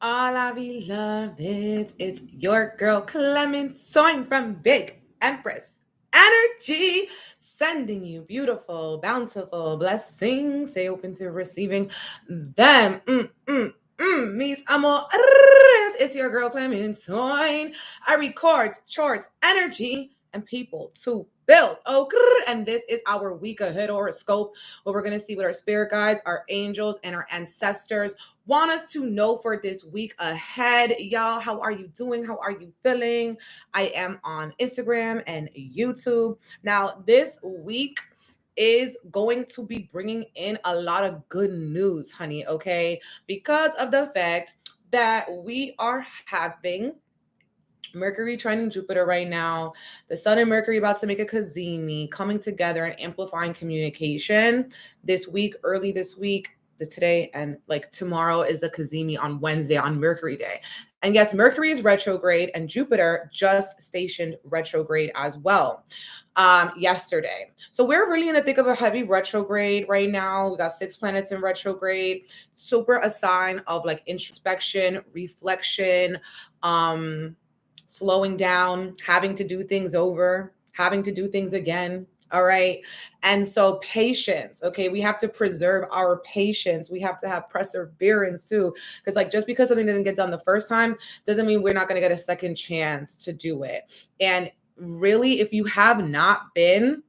Hola, beloveds. It's your girl Clementine from Big Empress Energy, sending you beautiful, bountiful blessings. Stay open to receiving them. Mis amores. It's your girl Clementine. I record charts, energy, and people to build. Oh, and this is our week ahead horoscope, where we're going to see what our spirit guides, our angels, and our ancestors want us to know for this week ahead. Y'all, how are you doing? How are you feeling? I am on Instagram and YouTube. Now, this week is going to be bringing in a lot of good news, honey, okay? Because of the fact that we are having Mercury trining Jupiter right now. The Sun and Mercury about to make a 𝐍𝐞𝐰, coming together and amplifying communication this week, early this week. Today and like tomorrow is the 𝐍𝐞𝐰 on Wednesday, on Mercury Day. And yes, Mercury is retrograde and Jupiter just stationed retrograde as well yesterday. So we're really in the thick of a heavy retrograde right now. We got 6 planets in retrograde. Super a sign of like introspection, reflection, slowing down, having to do things over, having to do things again. All right. And so patience, okay, we have to preserve our patience. We have to have perseverance too. Because like just because something didn't get done the first time doesn't mean we're not going to get a second chance to do it. And really, if you have not been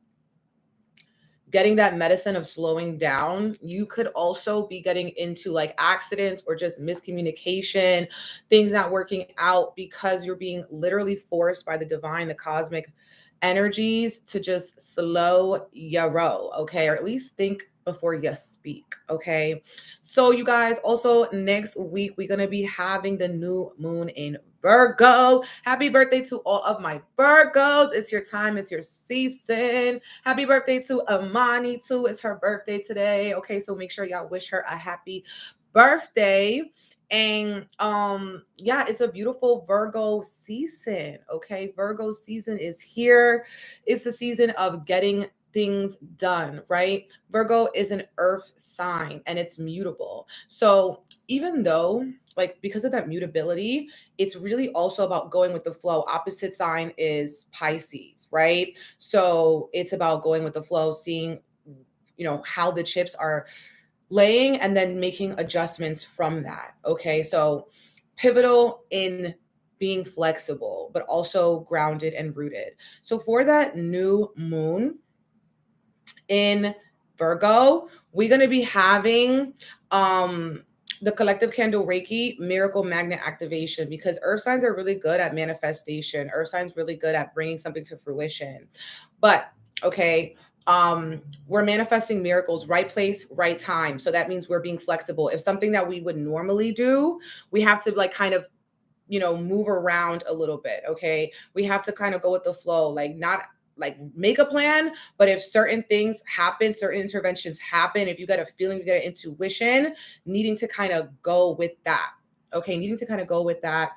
getting that medicine of slowing down, you could also be getting into like accidents or just miscommunication, things not working out because you're being literally forced by the divine, the cosmic energies to just slow your roll, okay? Or at least think before you speak, okay? So you guys, also next week, we're going to be having the new moon in Virgo. Happy birthday to all of my Virgos. It's your time. It's your season. Happy birthday to Amani too. It's her birthday today. Okay, so make sure y'all wish her a happy birthday. And yeah, it's a beautiful Virgo season. Okay, Virgo season is here. It's a season of getting things done, right? Virgo is an earth sign and it's mutable. So even though like because of that mutability, it's really also about going with the flow. Opposite sign is Pisces, right? So it's about going with the flow, seeing how the chips are laying and then making adjustments from that. Okay, so pivotal in being flexible, but also grounded and rooted. So for that new moon in Virgo, we're going to be having the collective candle Reiki miracle magnet activation, because earth signs are really good at manifestation. Earth signs really good at bringing something to fruition. But okay, we're manifesting miracles, right place, right time. So that means we're being flexible. If something that we would normally do, we have to like kind of move around a little bit. Okay, we have to kind of go with the flow, like not like make a plan, but if certain things happen, certain interventions happen, if you get a feeling, you get an intuition, needing to kind of go with that. Okay, needing to kind of go with that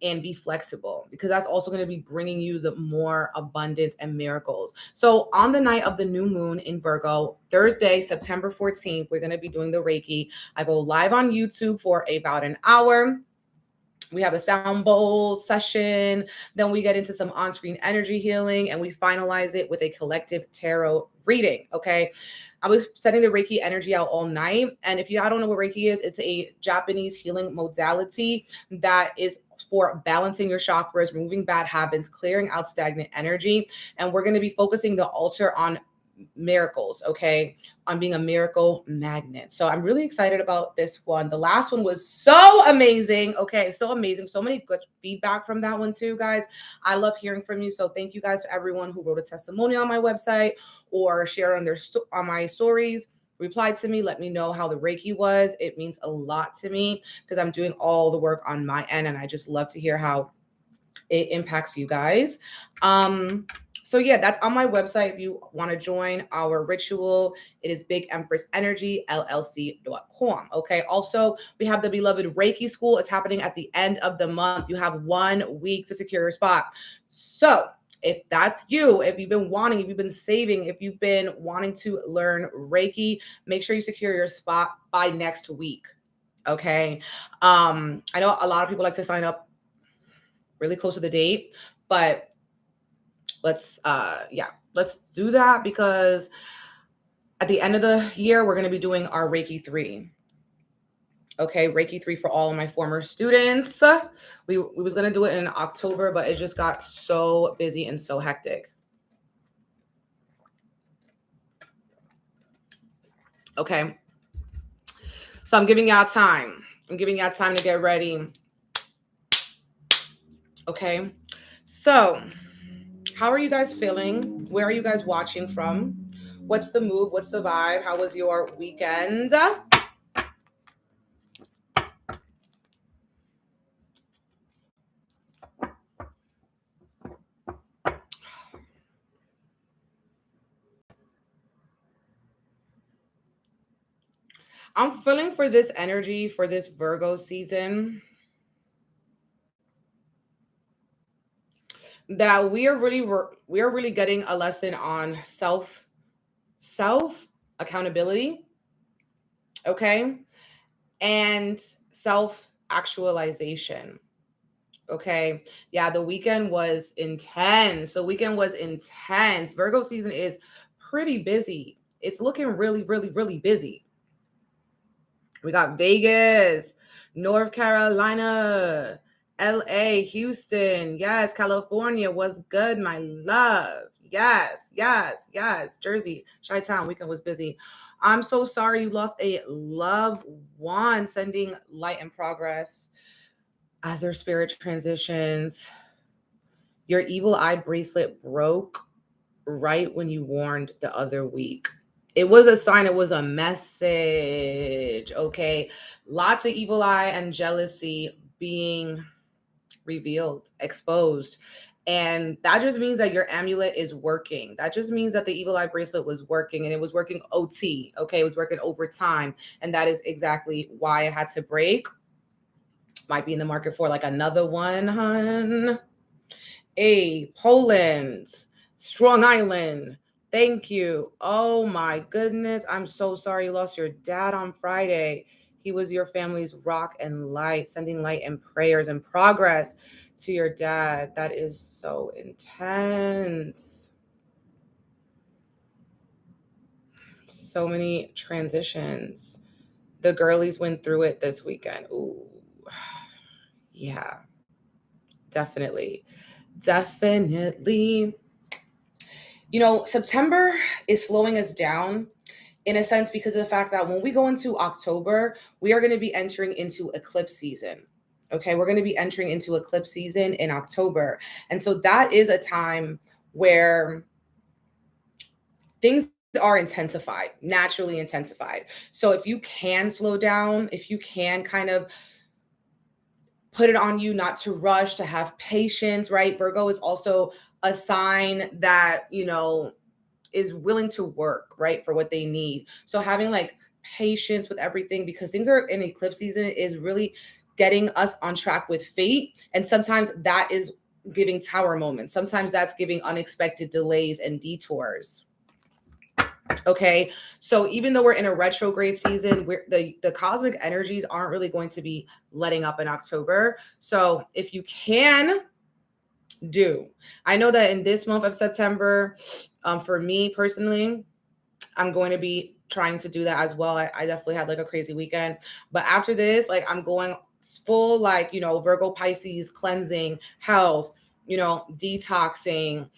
and be flexible, because that's also going to be bringing you the more abundance and miracles. So on the night of the new moon in Virgo, Thursday, September 14th, we're going to be doing the Reiki. I go live on YouTube for about an hour. We have a sound bowl session. Then we get into some on-screen energy healing, and we finalize it with a collective tarot reading. Okay. I was setting the Reiki energy out all night. And if you don't know what Reiki is, it's a Japanese healing modality that is for balancing your chakras, removing bad habits, clearing out stagnant energy. And we're going to be focusing the altar on miracles, okay, on being a miracle magnet. So I'm really excited about this one. The last one was so amazing. Okay, so amazing. So many good feedback from that one too, guys. I love hearing from you. So thank you guys to everyone who wrote a testimonial on my website or shared on my stories. Replied to me, let me know how the Reiki was. It means a lot to me because I'm doing all the work on my end, and I just love to hear how it impacts you guys. So yeah, that's on my website. If you want to join our ritual, it is Big Empress Energy LLC.com. Okay. Also, we have the beloved Reiki school. It's happening at the end of the month. You have 1 week to secure your spot. So if that's you, if you've been saving, if you've been wanting to learn Reiki, make sure you secure your spot by next week. Okay. I know a lot of people like to sign up really close to the date, but let's do that because at the end of the year, we're going to be doing our Reiki 3. Okay, Reiki 3 for all of my former students. We was going to do it in October, but it just got so busy and so hectic. Okay. So I'm giving y'all time. I'm giving y'all time to get ready. Okay. So how are you guys feeling? Where are you guys watching from? What's the move? What's the vibe? How was your weekend? I'm feeling for this energy for this Virgo season that we are really getting a lesson on self accountability, okay? And self actualization. Okay. Yeah, the weekend was intense. Virgo season is pretty busy. It's looking really, really, really busy. We got Vegas, North Carolina, LA, Houston. Yes, California was good, my love. Yes, yes, yes. Jersey, Chi-Town, weekend was busy. I'm so sorry you lost a loved one. Sending light and progress as their spirit transitions. Your evil eye bracelet broke right when you warned the other week. It was a sign, it was a message. Okay. Lots of evil eye and jealousy being revealed, exposed. And that just means that your amulet is working. That just means that the evil eye bracelet was working, and it was working OT. Okay. It was working overtime. And that is exactly why it had to break. Might be in the market for like another one, hun. Poland, Strong Island. Thank you. Oh my goodness. I'm so sorry you lost your dad on Friday. He was your family's rock and light, sending light and prayers and progress to your dad. That is so intense. So many transitions. The girlies went through it this weekend. Ooh, yeah, definitely. Definitely. You know, September is slowing us down in a sense because of the fact that when we go into October, we are going to be entering into eclipse season. Okay, we're going to be entering into eclipse season in October. And so that is a time where things are intensified, naturally intensified. So if you can slow down, if you can kind of put it on you not to rush, to have patience, right? Virgo is also a sign that, you know, is willing to work, right, for what they need. So having like patience with everything because things are in eclipse season is really getting us on track with fate. And sometimes that is giving tower moments. Sometimes that's giving unexpected delays and detours. Okay, so even though we're in a retrograde season, the cosmic energies aren't really going to be letting up in October. So if you can do, I know that in this month of September, for me personally, I'm going to be trying to do that as well. I definitely had like a crazy weekend, but after this, like I'm going full, like, you know, Virgo Pisces cleansing, health, you know, detoxing,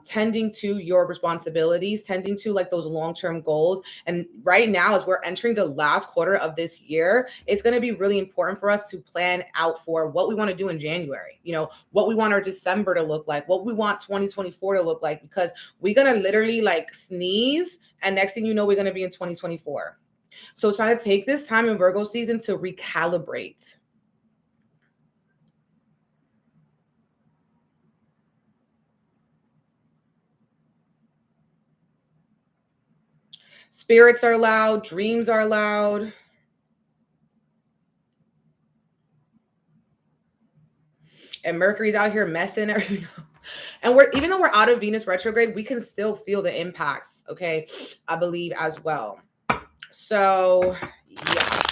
tending to your responsibilities, tending to like those long-term goals. And right now, as we're entering the last quarter of this year, it's going to be really important for us to plan out for what we want to do in January, you know, what we want our December to look like, what we want 2024 to look like, because we're going to literally like sneeze. And next thing you know, we're going to be in 2024. So try to take this time in Virgo season to recalibrate. Spirits are loud, dreams are loud. And Mercury's out here messing everything up. And we're, even though we're out of Venus retrograde, we can still feel the impacts, okay? I believe as well. So, yeah.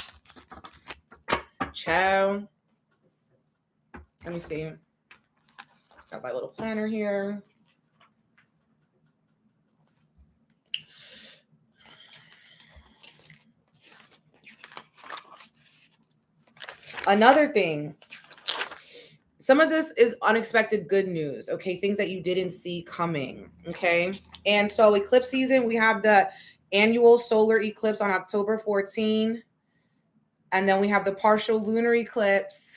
Ciao. Let me see. Got my little planner here. Another thing, some of this is unexpected good news, okay? Things that you didn't see coming, okay? And so eclipse season, we have the annual solar eclipse on October 14. And then we have the partial lunar eclipse.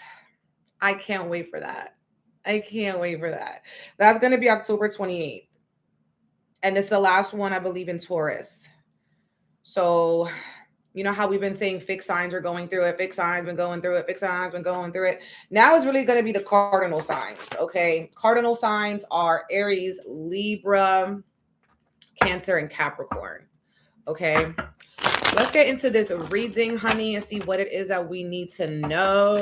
I can't wait for that. I can't wait for that. That's going to be October 28th. And this is the last one, I believe, in Taurus. So you know how we've been saying fixed signs are going through it. Fixed signs been going through it. Fixed signs been going through it. Now it's really going to be the cardinal signs. Okay. Cardinal signs are Aries, Libra, Cancer, and Capricorn. Okay. Let's get into this reading, honey, and see what it is that we need to know.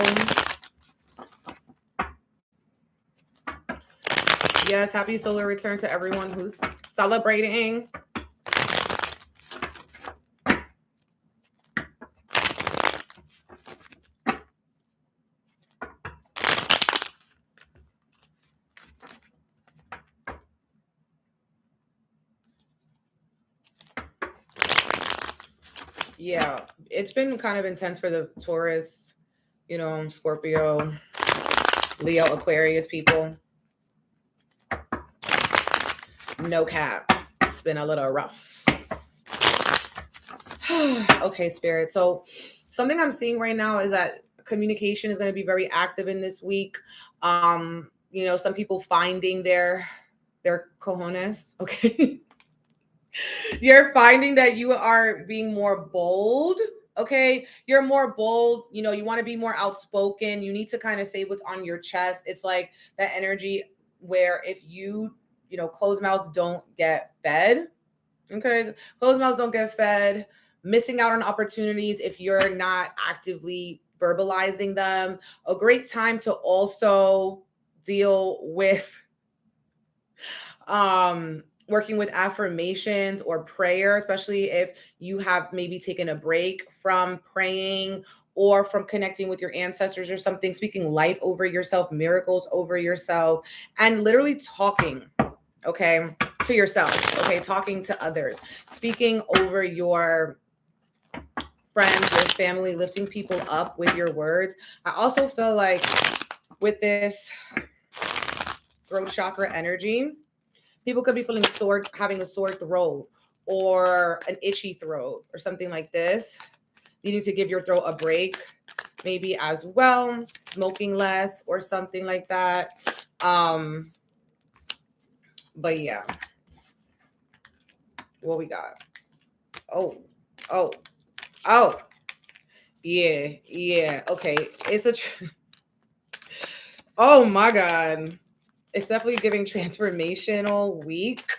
Yes. Happy solar return to everyone who's celebrating. Yeah, it's been kind of intense for the Taurus, you know, Scorpio, Leo, Aquarius people. No cap. It's been a little rough. Okay, Spirit. So something I'm seeing right now is that communication is going to be very active in this week. You know, some people finding their cojones, okay? You're finding that you are being more bold. Okay. You're more bold. You know, you want to be more outspoken. You need to kind of say what's on your chest. It's like that energy where if you know, closed mouths don't get fed. Okay. Closed mouths don't get fed. Missing out on opportunities if you're not actively verbalizing them. A great time to also deal with working with affirmations or prayer, especially if you have maybe taken a break from praying or from connecting with your ancestors or something, speaking life over yourself, miracles over yourself, and literally talking, okay, to yourself, okay, talking to others, speaking over your friends, your family, lifting people up with your words. I also feel like with this throat chakra energy, people could be feeling sore, having a sore throat or an itchy throat or something like this. You need to give your throat a break, maybe as well, smoking less or something like that. But yeah, what we got? Oh, yeah. Okay, it's a. Oh my God. It's definitely giving transformational week.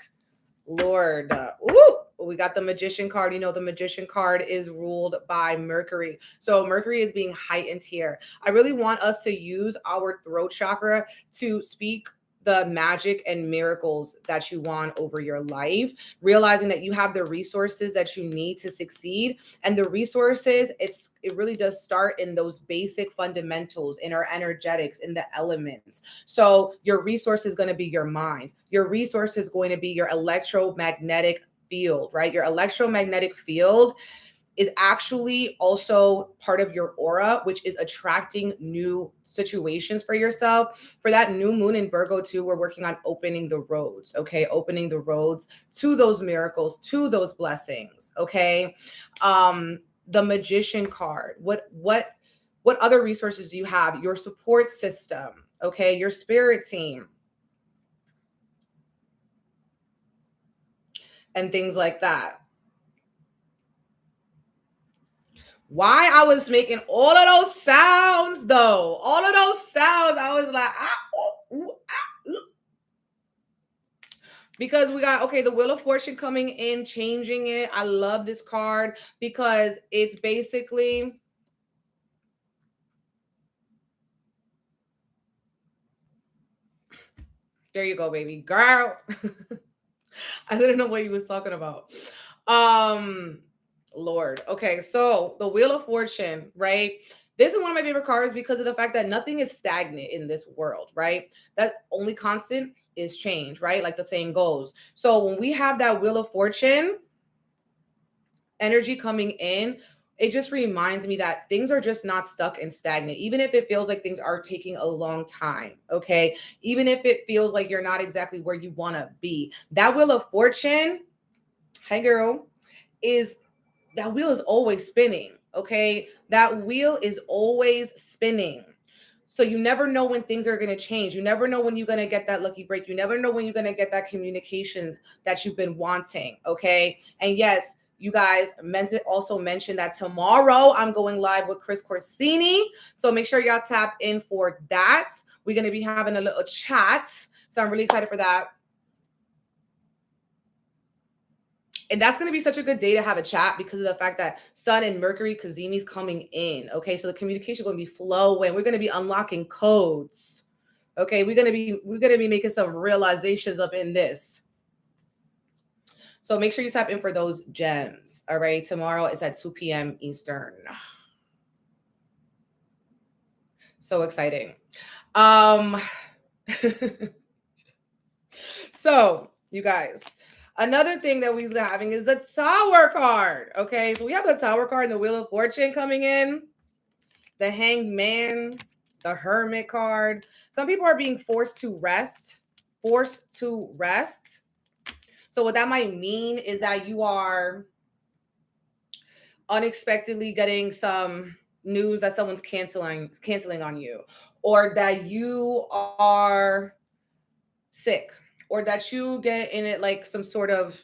Lord. Ooh, we got the Magician card. You know, the Magician card is ruled by Mercury. So Mercury is being heightened here. I really want us to use our throat chakra to speak the magic and miracles that you want over your life, realizing that you have the resources that you need to succeed. And the resources, it really does start in those basic fundamentals, in our energetics, in the elements. So your resource is going to be your mind. Your resource is going to be your electromagnetic field, right? Your electromagnetic field is actually also part of your aura, which is attracting new situations for yourself. For that new moon in Virgo too, we're working on opening the roads, okay? Opening the roads to those miracles, to those blessings, okay? The Magician card, what other resources do you have? Your support system, okay? Your spirit team, and things like that. Why I was making all of those sounds though, all of those sounds, I was like, because we got, okay, the Wheel of Fortune coming in, changing it. I love this card because it's basically, there you go, baby girl. I didn't know what you was talking about. Lord. Okay, so the Wheel of Fortune, right? This is one of my favorite cards because of the fact that nothing is stagnant in this world, right? That only constant is change, right? Like the saying goes. So when we have that Wheel of Fortune energy coming in, it just reminds me that things are just not stuck and stagnant, even if it feels like things are taking a long time. Okay. Even if it feels like you're not exactly where you want to be. That Wheel of Fortune, hi girl, that wheel is always spinning. Okay. That wheel is always spinning. So you never know when things are going to change. You never know when you're going to get that lucky break. You never know when you're going to get that communication that you've been wanting. Okay. And yes, you guys meant to also mention that tomorrow I'm going live with Chris Corsini. So make sure y'all tap in for that. We're going to be having a little chat. So I'm really excited for that. And that's going to be such a good day to have a chat because of the fact that Sun and Mercury Cazimi's coming in. Okay. So the communication is going to be flowing. We're going to be unlocking codes. Okay. We're going to be making some realizations up in this. So make sure you tap in for those gems. All right. Tomorrow is at 2 p.m. Eastern. So exciting. So you guys, another thing that we're having is the Tower card. Okay. So we have the Tower card and the Wheel of Fortune coming in, the Hanged Man, the Hermit card. Some people are being forced to rest. So what that might mean is that you are unexpectedly getting some news that someone's canceling on you, or that you are sick, or that you get in it like some sort of,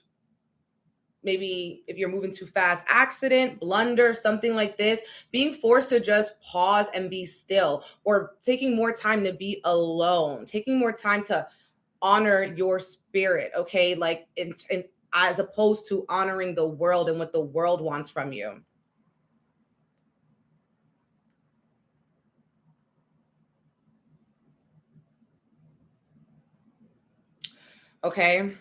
maybe if you're moving too fast, accident, blunder, something like this, being forced to just pause and be still, or taking more time to be alone, taking more time to honor your spirit. Okay. Like in as opposed to honoring the world and what the world wants from you. Okay.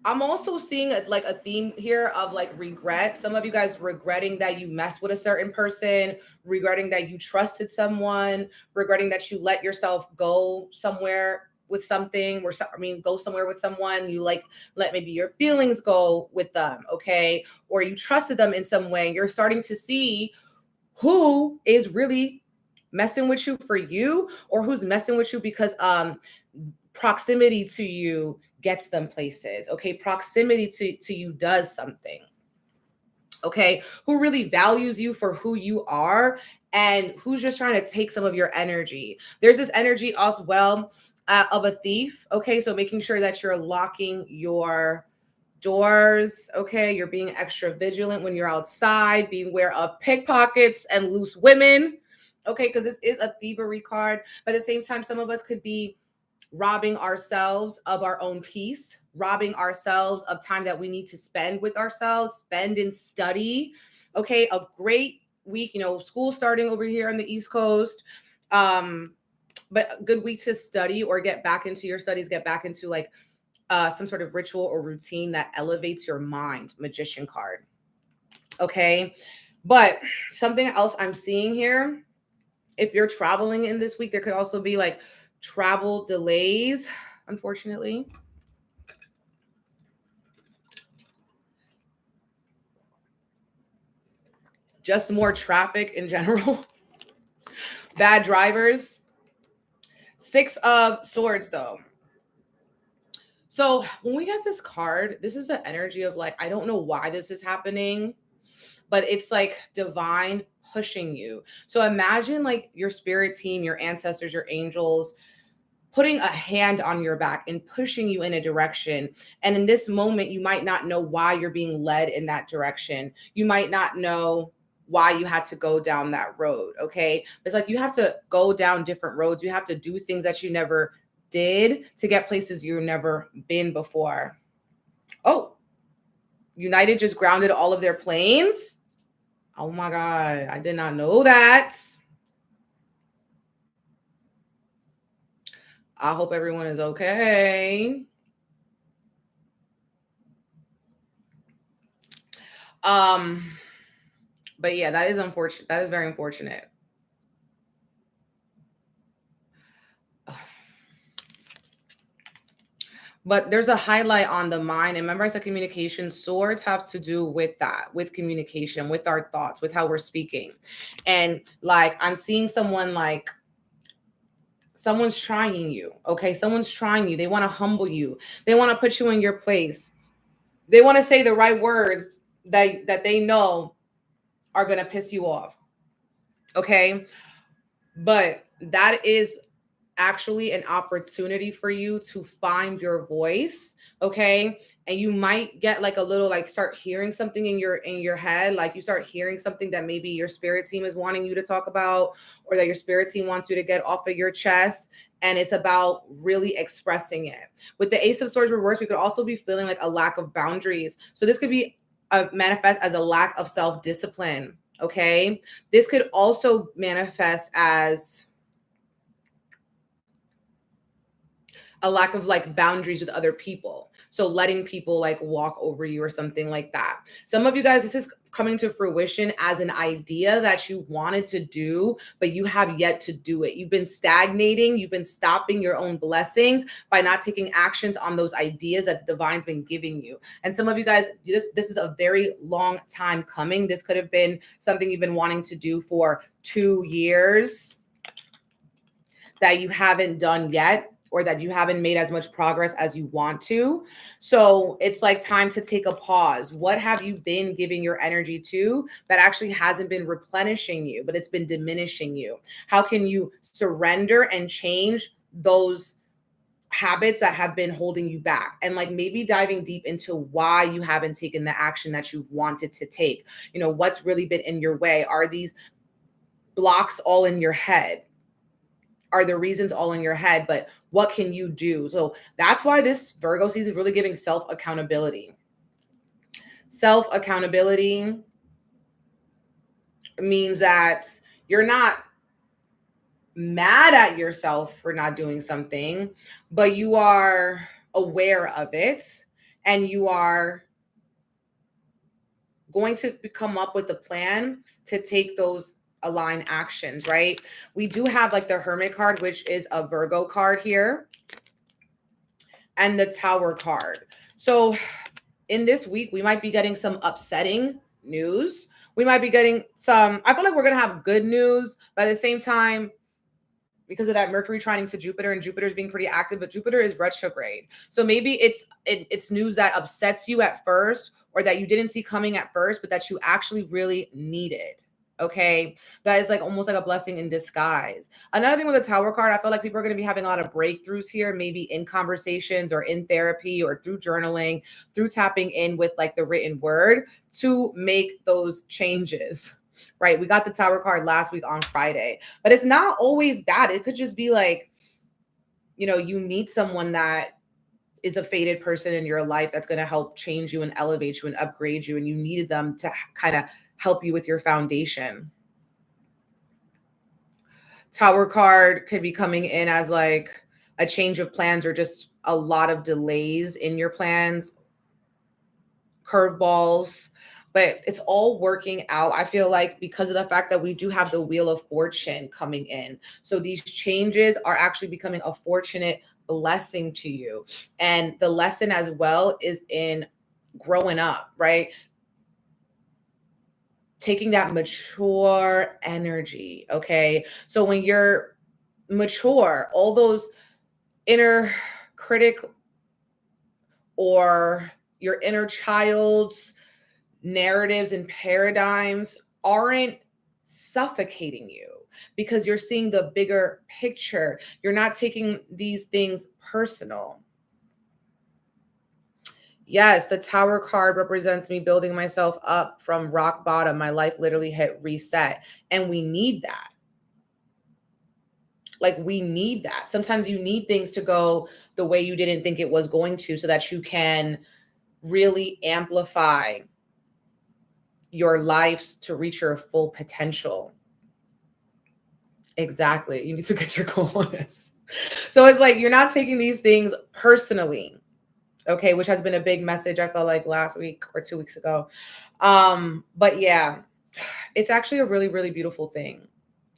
I'm also seeing a theme here of like regret. Some of you guys regretting that you messed with a certain person, regretting that you trusted someone, regretting that you let yourself go somewhere with something, go somewhere with someone. You like let maybe your feelings go with them, okay? Or you trusted them in some way. You're starting to see who is really messing with you for you, or who's messing with you because proximity to you gets them places. Okay. Proximity to you does something. Okay. Who really values you for who you are and who's just trying to take some of your energy. There's this energy as well of a thief. Okay. So making sure that you're locking your doors. Okay. You're being extra vigilant when you're outside, being aware of pickpockets and loose women. Okay. Because this is a thievery card. But at the same time, some of us could be robbing ourselves of our own peace, robbing ourselves of time that we need to spend with ourselves, spend and study. Okay, a great week, school starting over here on the East Coast. But a good week to study or get back into your studies, get back into like some sort of ritual or routine that elevates your mind. Magician card. Okay, but something else I'm seeing here, if you're traveling in this week, there could also be like travel delays, unfortunately. Just more traffic in general. Bad drivers. 6 of Swords, though. So when we get this card, this is the energy of like, I don't know why this is happening, but it's like divine pushing you. So imagine like your spirit team, your ancestors, your angels, putting a hand on your back and pushing you in a direction. And in this moment, you might not know why you're being led in that direction. You might not know why you had to go down that road. Okay. It's like you have to go down different roads. You have to do things that you never did to get places you've never been before. Oh, United just grounded all of their planes. Oh my God. I did not know that. I hope everyone is okay. But yeah, that is unfortunate. That is very unfortunate. But there's a highlight on the mind. And remember, I said communication. Swords have to do with that, with communication, with our thoughts, with how we're speaking. And like, I'm seeing someone like, someone's trying you. Okay. Someone's trying you. They want to humble you. They want to put you in your place. They want to say the right words that they know are going to piss you off. Okay. But that is actually an opportunity for you to find your voice. Okay. And you might get like a little, like, start hearing something in your head. Like, you start hearing something that maybe your spirit team is wanting you to talk about, or that your spirit team wants you to get off of your chest. And it's about really expressing it. With the Ace of Swords reverse, we could also be feeling like a lack of boundaries. So this could be manifest as a lack of self-discipline. Okay. This could also manifest as a lack of like boundaries with other people. So letting people like walk over you or something like that. Some of you guys, this is coming to fruition as an idea that you wanted to do, but you have yet to do it. You've been stagnating. You've been stopping your own blessings by not taking actions on those ideas that the divine's been giving you. And some of you guys, this is a very long time coming. This could have been something you've been wanting to do for 2 years that you haven't done yet, or that you haven't made as much progress as you want to. So it's like time to take a pause. What have you been giving your energy to that actually hasn't been replenishing you, but it's been diminishing you? How can you surrender and change those habits that have been holding you back? And like, maybe diving deep into why you haven't taken the action that you've wanted to take. You know, what's really been in your way? Are these blocks all in your head? Are the reasons all in your head? But what can you do? So that's why this Virgo season is really giving self-accountability. Self-accountability means that you're not mad at yourself for not doing something, but you are aware of it, and you are going to come up with a plan to take those align actions, right? We do have like the Hermit card, which is a Virgo card here, and the Tower card. So in this week, we might be getting some upsetting news. We might be getting some, I feel like we're going to have good news, but at the same time, because of that Mercury trining to Jupiter, and Jupiter is being pretty active, but Jupiter is retrograde. So maybe it's news that upsets you at first, or that you didn't see coming at first, but that you actually really needed. Okay. That is like almost like a blessing in disguise. Another thing with the Tower card, I feel like people are going to be having a lot of breakthroughs here, maybe in conversations or in therapy or through journaling, through tapping in with like the written word to make those changes. Right. We got the Tower card last week on Friday, but it's not always bad. It could just be like, you know, you meet someone that is a fated person in your life that's going to help change you and elevate you and upgrade you, and you needed them to kind of help you with your foundation. Tower card could be coming in as like a change of plans, or just a lot of delays in your plans, curveballs, but it's all working out. I feel like because of the fact that we do have the Wheel of Fortune coming in. So these changes are actually becoming a fortunate blessing to you. And the lesson as well is in growing up, right? Taking that mature energy. Okay. So when you're mature, all those inner critic or your inner child's narratives and paradigms aren't suffocating you, because you're seeing the bigger picture. You're not taking these things personal. Yes, the Tower card represents me building myself up from rock bottom. My life literally hit reset. And we need that. Like, we need that. Sometimes you need things to go the way you didn't think it was going to, so that you can really amplify your lives to reach your full potential. Exactly. You need to get your cojones. So it's like, you're not taking these things personally. Okay, which has been a big message, I felt like last week or 2 weeks ago. But yeah, It's actually a really, really beautiful thing.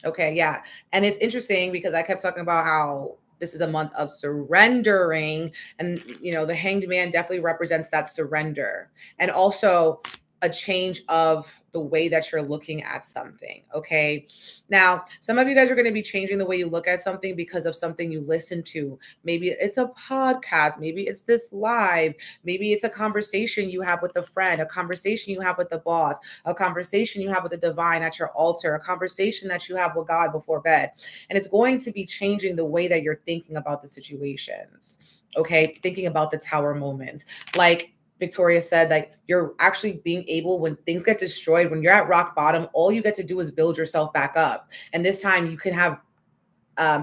Okay, yeah. And it's interesting because I kept talking about how this is a month of surrendering. And, the hanged man definitely represents that surrender. And also a change of the way that you're looking at something. Okay. Now, some of you guys are going to be changing the way you look at something because of something you listen to. Maybe it's a podcast. Maybe it's this live. Maybe it's a conversation you have with a friend, a conversation you have with the boss, a conversation you have with the divine at your altar, a conversation that you have with God before bed. And it's going to be changing the way that you're thinking about the situations. Okay. Thinking about the tower moments. Like Victoria said, like, you're actually being able, when things get destroyed, when you're at rock bottom, all you get to do is build yourself back up. And this time you can have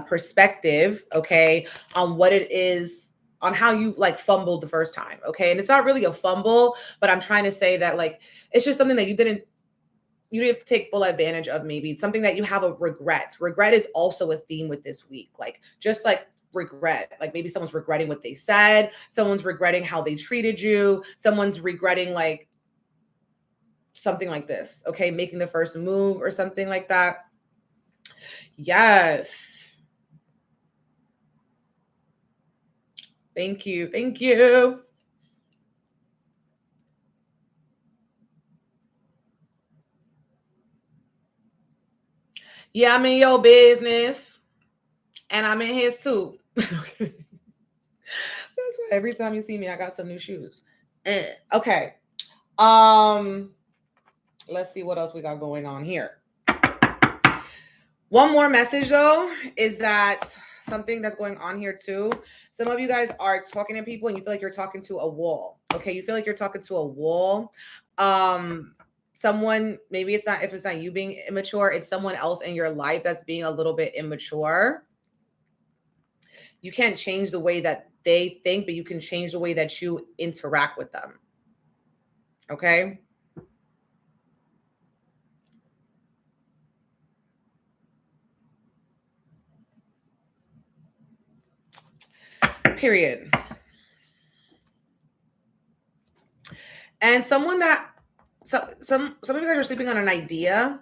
perspective, okay, on what it is, on how you like fumbled the first time. Okay. And it's not really a fumble, but I'm trying to say that, like, it's just something that you didn't take full advantage of. Maybe it's something that you have a regret. Regret is also a theme with this week. Like, just like regret, like maybe someone's regretting what they said, someone's regretting how they treated you, someone's regretting like something like this. Okay. Making the first move or something like that. Yes. Thank you. Thank you. Yeah, I'm in your business and I'm in his too. That's why every time you see me, I got some new shoes. Okay. Let's see what else we got going on here. One more message though is that something that's going on here too. Some of you guys are talking to people and you feel like you're talking to a wall. Okay, you feel like you're talking to a wall. Someone, maybe it's not, if it's not you being immature, it's someone else in your life that's being a little bit immature. You can't change the way that they think, but you can change the way that you interact with them. Okay? Period. And someone that, some of you guys are sleeping on an idea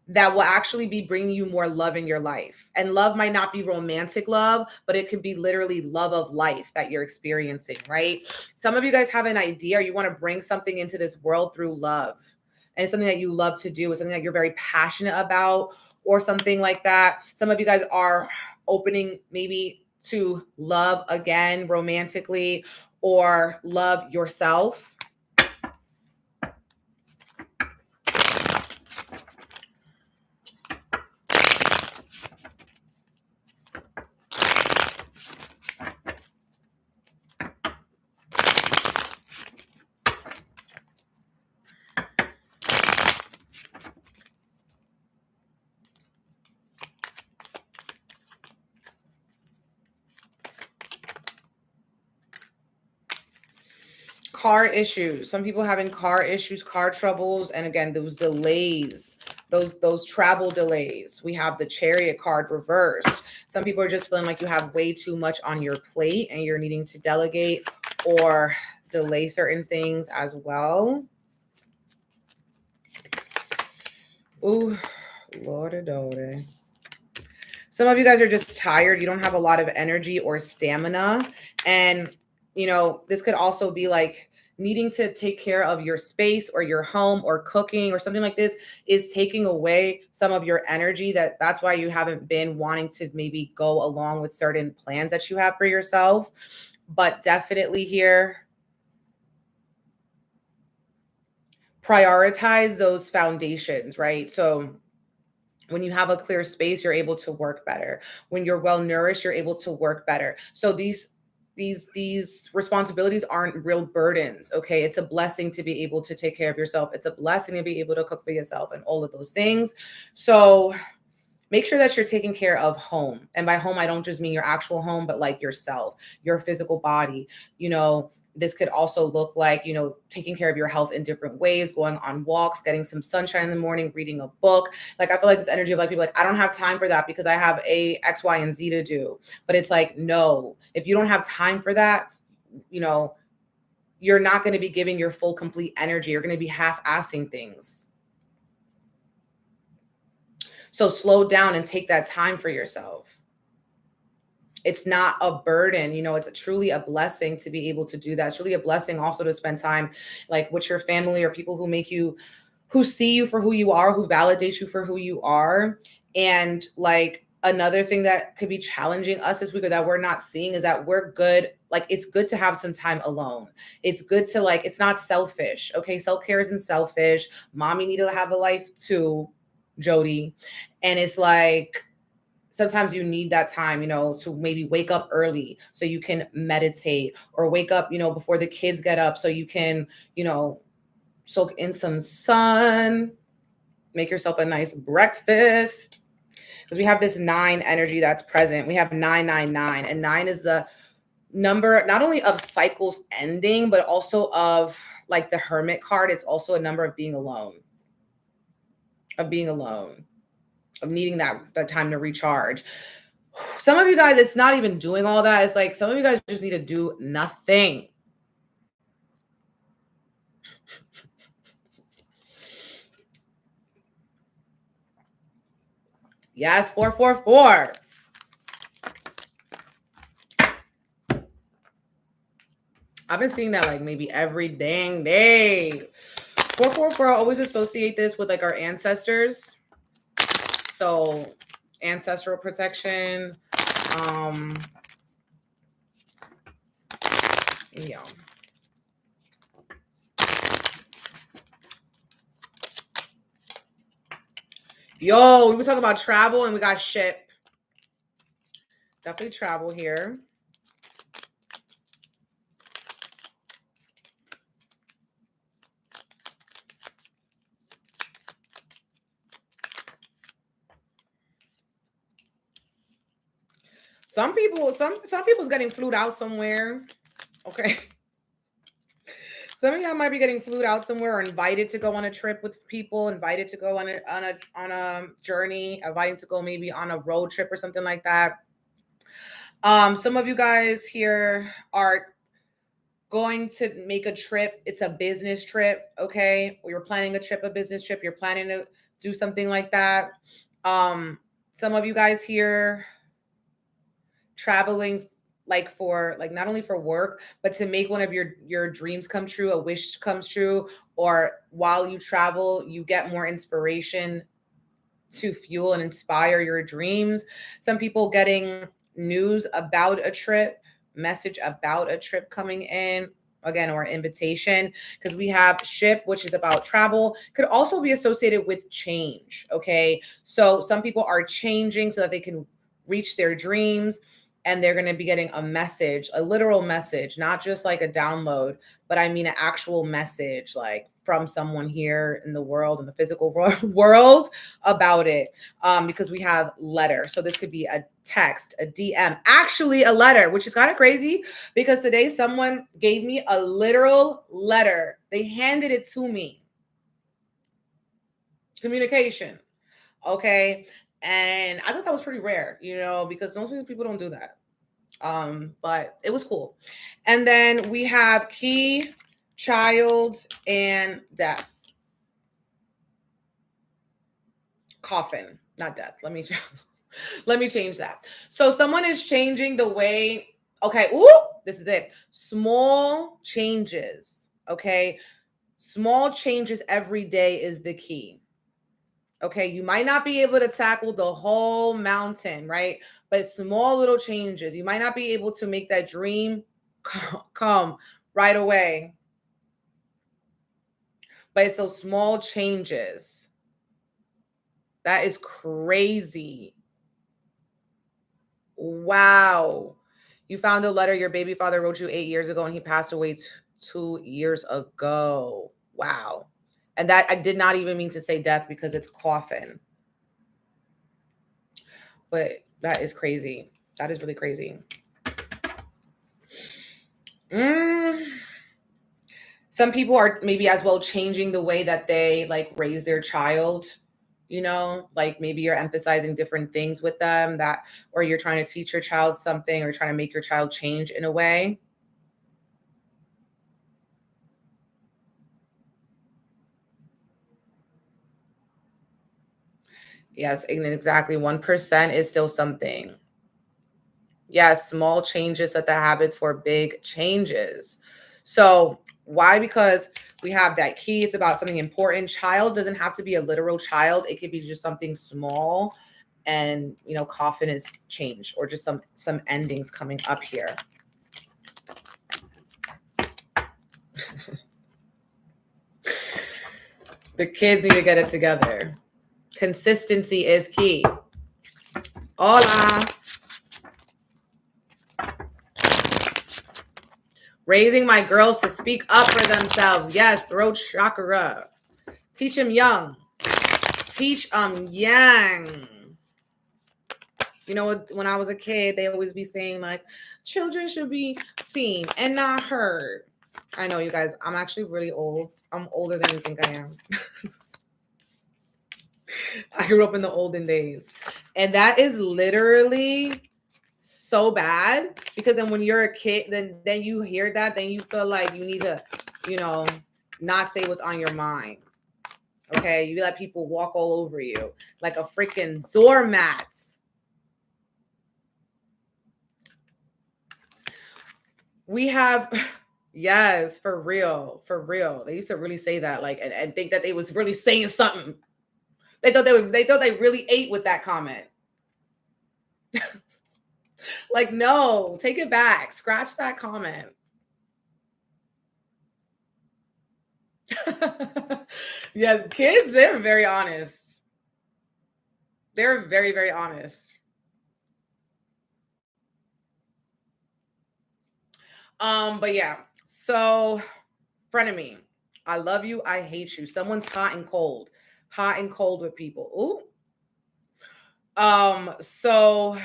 that will actually be bringing you more love in your life. And love might not be romantic love, but it could be literally love of life that you're experiencing, right? Some of you guys have an idea, or you want to bring something into this world through love. And it's something that you love to do, it's something that you're very passionate about, or something like that. Some of you guys are opening maybe to love again romantically, or love yourself. Car issues. Some people having car issues, car troubles, and again, those delays, those travel delays. We have the Chariot card reversed. Some people are just feeling like you have way too much on your plate and you're needing to delegate or delay certain things as well. Ooh, Lord adore. Some of you guys are just tired. You don't have a lot of energy or stamina. And, this could also be like needing to take care of your space or your home or cooking or something like this is taking away some of your energy. That's why you haven't been wanting to maybe go along with certain plans that you have for yourself. But definitely here, prioritize those foundations, right? So when you have a clear space, you're able to work better. When you're well nourished, you're able to work better. So these responsibilities aren't real burdens. Okay. It's a blessing to be able to take care of yourself. It's a blessing to be able to cook for yourself and all of those things. So make sure that you're taking care of home. And by home, I don't just mean your actual home, but like yourself, your physical body. This could also look like, taking care of your health in different ways, going on walks, getting some sunshine in the morning, reading a book. Like, I feel like this energy of like people like, I don't have time for that because I have a X, Y, and Z to do. But it's like, no, if you don't have time for that, you're not going to be giving your full, complete energy. You're going to be half-assing things. So slow down and take that time for yourself. It's not a burden, it's truly a blessing to be able to do that. It's really a blessing also to spend time like with your family or people who see you for who you are, who validate you for who you are. And like another thing that could be challenging us this week or that we're not seeing is that we're good. Like it's good to have some time alone. It's good to like, it's not selfish. Okay. Self-care isn't selfish. Mommy need to have a life too, Jody. And it's like, sometimes you need that time, to maybe wake up early so you can meditate, or wake up, before the kids get up so you can, soak in some sun, make yourself a nice breakfast. Because we have this 9 energy that's present. We have 999, and 9 is the number not only of cycles ending, but also of like the Hermit card. It's also a number of being alone, of needing that time to recharge. Some of you guys, it's not even doing all that. It's like some of you guys just need to do nothing. Yes, 444. I've been seeing that like maybe every dang day. 444, I always associate this with like our ancestors. So ancestral protection. Yeah. Yo, we were talking about travel and we got ship. Definitely travel here. Some people's getting flued out somewhere. Okay. Some of y'all might be getting flued out somewhere or invited to go on a trip with people, invited to go on a journey, invited to go maybe on a road trip or something like that. Some of you guys here are going to make a trip. It's a business trip, okay? Or you're planning a trip, a business trip. You're planning to do something like that. Some of you guys here traveling like for like not only for work, but to make one of your dreams come true, a wish comes true, or while you travel, you get more inspiration to fuel and inspire your dreams. Some people getting news about a trip, message about a trip coming in, again, or invitation, because we have ship, which is about travel, could also be associated with change. Okay. So some people are changing so that they can reach their dreams. And they're going to be getting a message, a literal message, not just like a download, but I mean an actual message, like from someone here in the world, in the physical world about it. Because we have letter. So this could be a text, a DM, actually a letter, which is kind of crazy because today someone gave me a literal letter. They handed it to me. Communication. Okay. And I thought that was pretty rare, because most people don't do that. But it was cool. And then we have key, child, and death. Coffin, not death. Let me change that. So someone is changing the way. Okay. Ooh, this is it. Small changes. Okay. Small changes every day is the key. Okay, you might not be able to tackle the whole mountain, right? But small little changes. You might not be able to make that dream come right away. But it's those small changes. That is crazy. Wow. You found a letter your baby father wrote you 8 years ago and he passed away 2 years ago. Wow. And that I did not even mean to say death because it's coffin. But that is crazy. That is really crazy. Some people are maybe as well changing the way that they like raise their child, like maybe you're emphasizing different things with them or you're trying to teach your child something or trying to make your child change in a way. Yes, and exactly. 1% is still something. Yes, small changes set the habits for big changes. So why? Because we have that key. It's about something important. Child doesn't have to be a literal child. It could be just something small. And, you know, coffin is change, or just some endings coming up here. The kids need to get it together. Consistency is key. Hola. Raising my girls to speak up for themselves. Yes, throat chakra. Teach them young. Teach them young. You know, when I was a kid, they always be saying, like, children should be seen and not heard. I know, you guys, I'm actually really old. I'm older than you think I am. I grew up in the olden days. And that is literally so bad, because then when you're a kid, then you hear that, then you feel like you need to, you know, not say what's on your mind. Okay? You let people walk all over you like a freaking doormat. We have, yes, for real, for real. They used to really say that, like, and think that they was really saying something. They thought they really ate with that comment. Like, no, take it back. Scratch that comment. Yeah, kids, they're very honest. They're very, very honest. But yeah, so frenemy. I love you, I hate you. Someone's hot and cold. Hot and cold with people. Ooh. So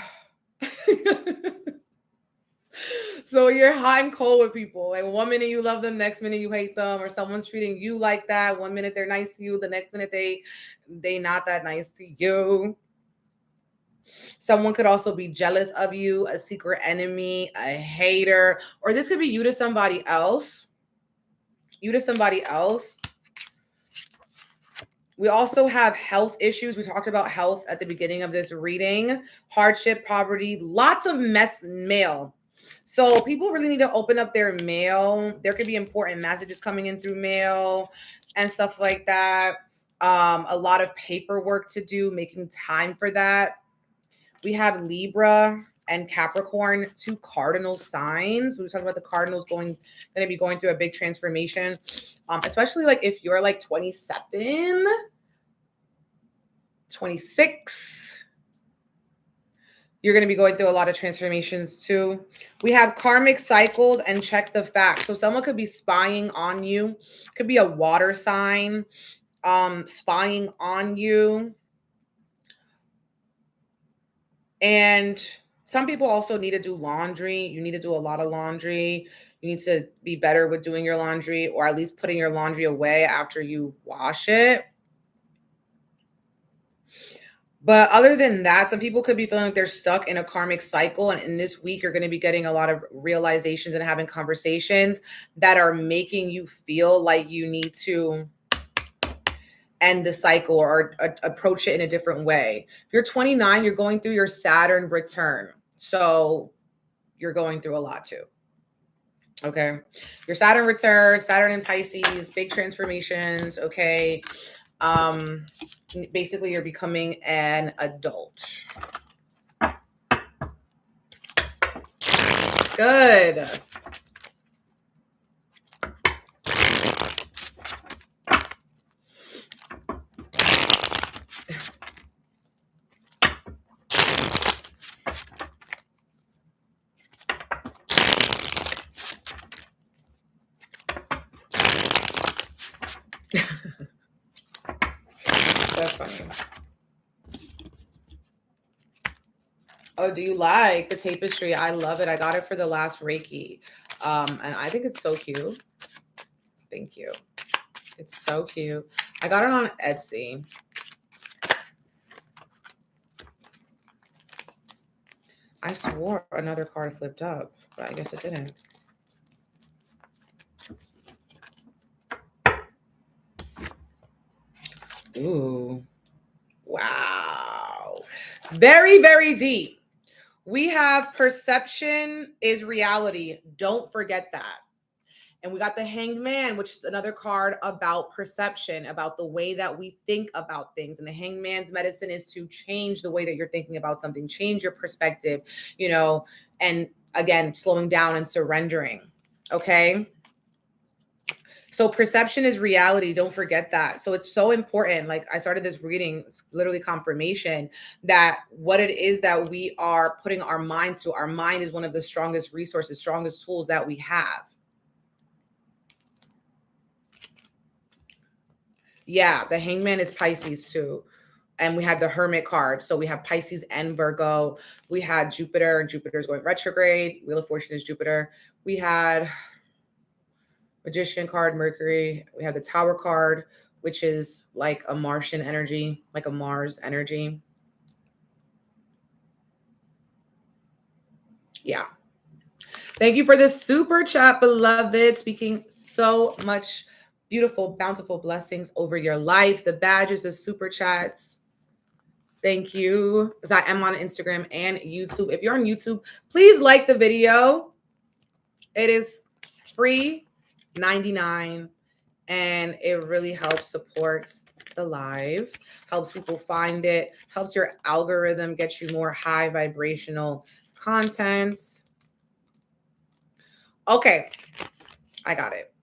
so you're hot and cold with people. Like, one minute you love them, next minute you hate them, or someone's treating you like that. One minute they're nice to you, the next minute they not that nice to you. Someone could also be jealous of you, a secret enemy, a hater, or this could be you to somebody else. You to somebody else. We also have health issues. We talked about health at the beginning of this reading. Hardship, poverty, lots of mail. So people really need to open up their mail. There could be important messages coming in through mail and stuff like that. A lot of paperwork to do, making time for that. We have Libra and Capricorn, two cardinal signs. We talked about the cardinals going to be going through a big transformation, especially like if you're like 27, 26. You're going to be going through a lot of transformations too. We have karmic cycles and check the facts. So someone could be spying on you. Could be a water sign spying on you. And some people also need to do laundry. You need to do a lot of laundry. You need to be better with doing your laundry, or at least putting your laundry away after you wash it. But other than that, some people could be feeling like they're stuck in a karmic cycle. And in this week, you're going to be getting a lot of realizations and having conversations that are making you feel like you need to end the cycle or approach it in a different way. If you're 29, you're going through your Saturn return. So you're going through a lot too. Okay. Your Saturn return, Saturn in Pisces, big transformations. Okay. Basically you're becoming an adult. Good. That's funny. Oh, do you like the tapestry? I love it. I got it for the last Reiki. And I think it's so cute. Thank you. It's so cute. I got it on Etsy. I swore another card flipped up, but I guess it didn't. Ooh. Wow. Very, very deep. We have perception is reality. Don't forget that. And we got the Hanged Man, which is another card about perception, about the way that we think about things. And the Hanged Man's medicine is to change the way that you're thinking about something, change your perspective, and again, slowing down and surrendering. Okay. So perception is reality. Don't forget that. So it's so important. Like I started this reading, it's literally confirmation that what it is that we are putting our mind to, our mind is one of the strongest resources, strongest tools that we have. Yeah, the Hangman is Pisces too. And we had the Hermit card. So we have Pisces and Virgo. We had Jupiter, and Jupiter is going retrograde. Wheel of Fortune is Jupiter. We had Magician card, Mercury. We have the Tower card, which is like a Martian energy, like a Mars energy. Yeah. Thank you for this super chat, beloved. Speaking so much beautiful, bountiful blessings over your life. The badges of super chats. Thank you. Because I am on Instagram and YouTube. If you're on YouTube, please like the video. It is free, $99, and it really helps support the live, helps people find it, helps your algorithm get you more high vibrational content. Okay, I got it.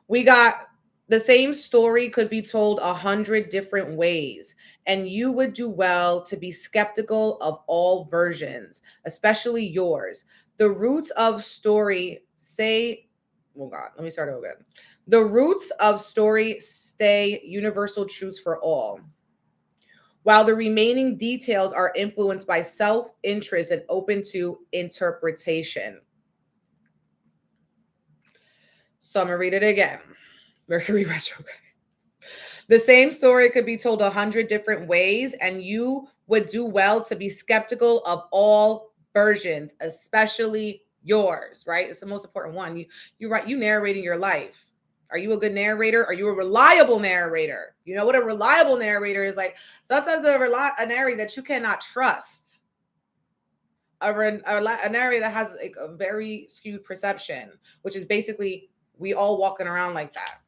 We got the same story could be told 100 different ways, and you would do well to be skeptical of all versions, especially yours. The roots of story say, oh God, let me start over. The roots of story stay universal truths for all, while the remaining details are influenced by self-interest and open to interpretation. So I'm going to read it again. Mercury retrograde. The same story could be told 100 different ways, and you would do well to be skeptical of all versions, especially yours, right? It's the most important one. You narrating your life. Are you a good narrator? Are you a reliable narrator? You know what a reliable narrator is like? Sometimes a narrator that you cannot trust. A narrator that has like a very skewed perception, which is basically we all walking around like that.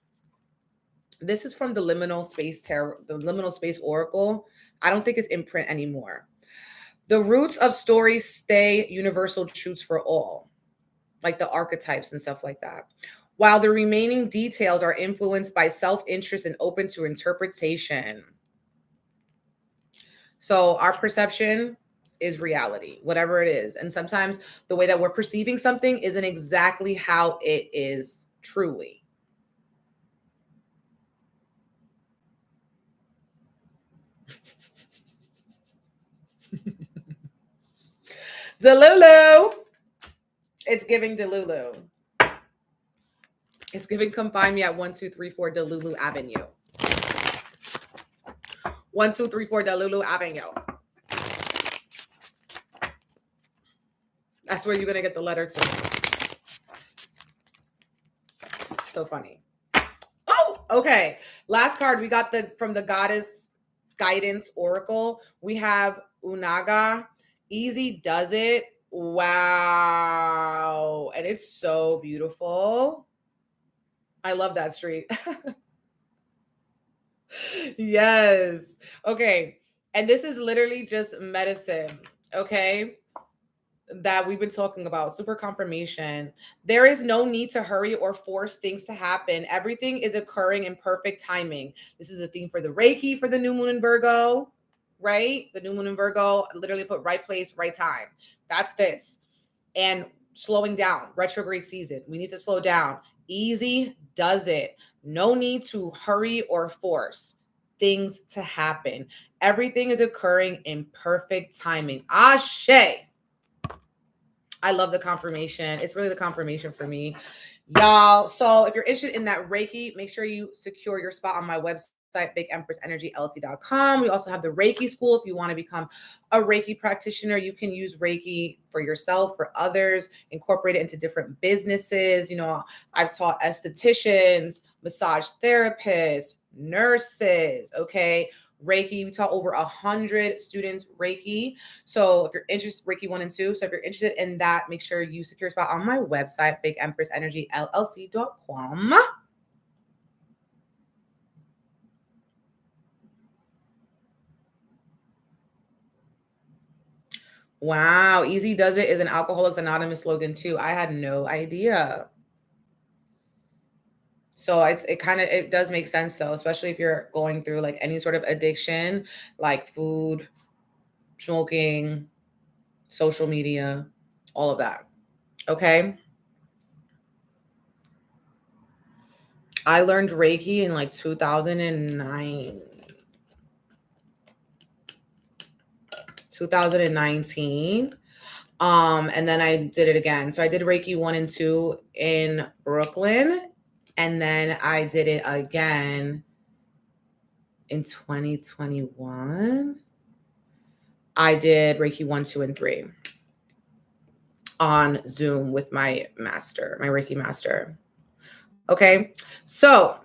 This is from the Liminal Space Tarot, the Liminal Space Oracle. I don't think it's in print anymore. The roots of stories stay universal truths for all, like the archetypes and stuff like that, while the remaining details are influenced by self-interest and open to interpretation. So our perception is reality, whatever it is. And sometimes the way that we're perceiving something isn't exactly how it is truly. Delulu. It's giving Delulu. It's giving come find me at 1234 Delulu Avenue. 1234 Delulu Avenue. That's where you're going to get the letter to. So funny. Oh, okay. Last card we got from the Goddess Guidance Oracle. We have Unaga. Easy does it. Wow. And it's so beautiful. I love that street. Yes. Okay. And this is literally just medicine. Okay. That we've been talking about, super confirmation. There is no need to hurry or force things to happen. Everything is occurring in perfect timing. This is the theme for the Reiki for the new moon in Virgo, right? The new moon in Virgo, literally put right place, right time. That's this. And slowing down, retrograde season. We need to slow down. Easy does it. No need to hurry or force things to happen. Everything is occurring in perfect timing. Ashe. I love the confirmation. It's really the confirmation for me, y'all. So if you're interested in that Reiki, make sure you secure your spot on my website, BigEmpressEnergyLC.com. We also have the Reiki school. If you want to become a Reiki practitioner, you can use Reiki for yourself, for others, incorporate it into different businesses. You know, I've taught estheticians, massage therapists, nurses, okay, Reiki. We taught over 100 students Reiki. So if you're interested, Reiki 1 and 2. So if you're interested in that, make sure you secure a spot on my website, bigempressenergyllc.com. Wow, Easy Does It is an Alcoholics Anonymous slogan too. I had no idea. So it does make sense though, especially if you're going through like any sort of addiction, like food, smoking, social media, all of that. Okay. I learned Reiki in like 2009. 2019. And then I did it again. So I did Reiki 1 and 2 in Brooklyn. And then I did it again in 2021. I did Reiki 1, 2, and 3 on Zoom with my master, my Reiki master. Okay. So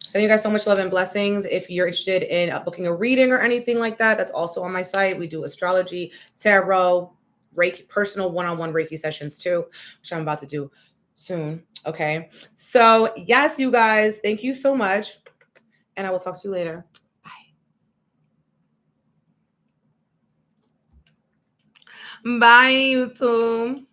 sending you guys so much love and blessings. If you're interested in booking a reading or anything like that, that's also on my site. We do astrology, tarot, Reiki, personal one-on-one Reiki sessions too, which I'm about to do soon. Okay. So yes, you guys, thank you so much. And I will talk to you later. Bye. Bye, YouTube.